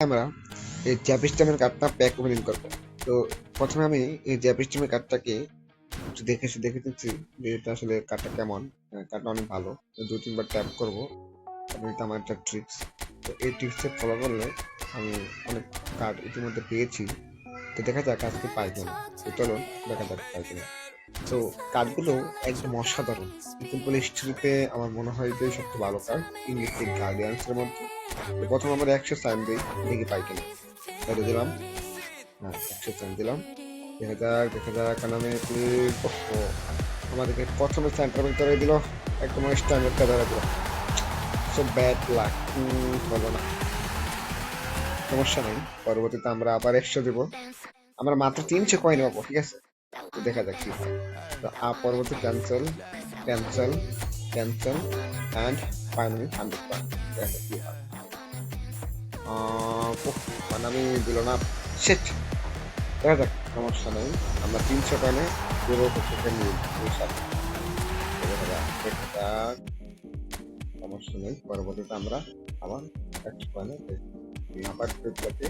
আমরা এই জ্যাপিস্টামের কার্ডটা প্যাক ওপেনিং করবো। তো প্রথমে আমি এই জ্যাপিস্টামের কার্ডটাকে একটু দেখে দিচ্ছি যে এটা আসলে কার্ডটা কেমন। কার্ডটা অনেক ভালো। তো 2-3 বার ট্যাপ করবো, এবং এটা আমার একটা ট্রিক্স। তো এই ট্রিক্সটা ফলো করলে আমি অনেক কার্ড ইতিমধ্যে পেয়েছি। তো দেখা যাক আজকে পাই কিনা। তো চলো দেখা যাক পাই কিনা। তো কার্ডগুলো একদম অসাধারণ। ফুটবল হিস্ট্রিতে আমার মনে হয় যে সবচেয়ে ভালো কার্ড ইংলিশ গার্ডিয়ান্স এর মধ্যে। তো প্রথম আমরা 100 সাইন দিই, দেখি পাই কিনা। এটা দিলাম, হ্যাঁ 100 সাইন দিলাম। দেখা যাক কারণ আমি আমাদেরকে প্রথমে সেন্টার ভিতরে দিল, একদম স্ট্যান্ডার্ড কাদারে দিল। সো ব্যাড লাক, হলো না, সমস্যা নেই। পরবর্তীতে আমরা আবার 100 দিব। আমরা মাত্র 300 কয়েন পাবো, ঠিক আছে। তো দেখা যাক কি হয়। তো পরবর্তী cancel cancel cancel and finally 100 point. দেখা যাক কি হয়। মানে আমি দিল না, সেট। দেখা যাক, সমস্যা নেই। আমরা 300 কয়েনে পুরো থেকে নিই। দেখা যাক, সমস্যা নেই। পরবর্তীতে আমরা আবার 100 কয়েনে আবার ট্রিপটাকে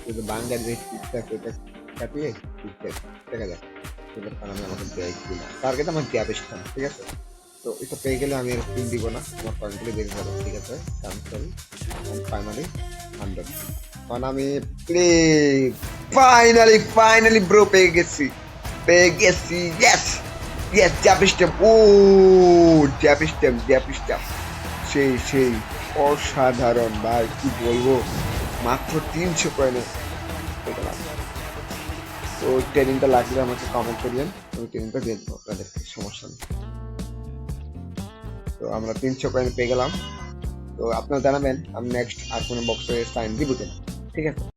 যদি বাংলার যে টিপটা ওইটা কাটিয়ে টিপটা দেখা যাক। এবার কারণ আমি আমাদের ব্যাগ দিলাম, টার্গেট আমার গ্যাপ স্থান, ঠিক আছে। তো এটা পেয়ে গেলে আমি আর স্পিন দিব না, আমার পয়েন্টগুলো বেড়ে যাবে, ঠিক আছে। Cancel finally 100। কারণ আমি প্লে ফাইনালি ব্রো পেয়ে গেছি ইয়েস ইয়েস। জ্যাপিস্টেম, ও জ্যাপিস্টেম সেই অসাধারণ ভাই, কি বলবো। মাত্র 300 কয়েনে পেলাম। তো ট্রেনিংটা লাগলে আমাকে কমেন্ট করিয়েন, আমি ট্রেনিংটা দিয়ে দেবো আপনাদেরকে, সমস্যা নেই। তো আমরা 300 কয়েন পেয়ে গেলাম। তো আপনারা জানাবেন আমি নেক্সট আর কোনো বক্সে সাইন দিব কিনা, ঠিক আছে।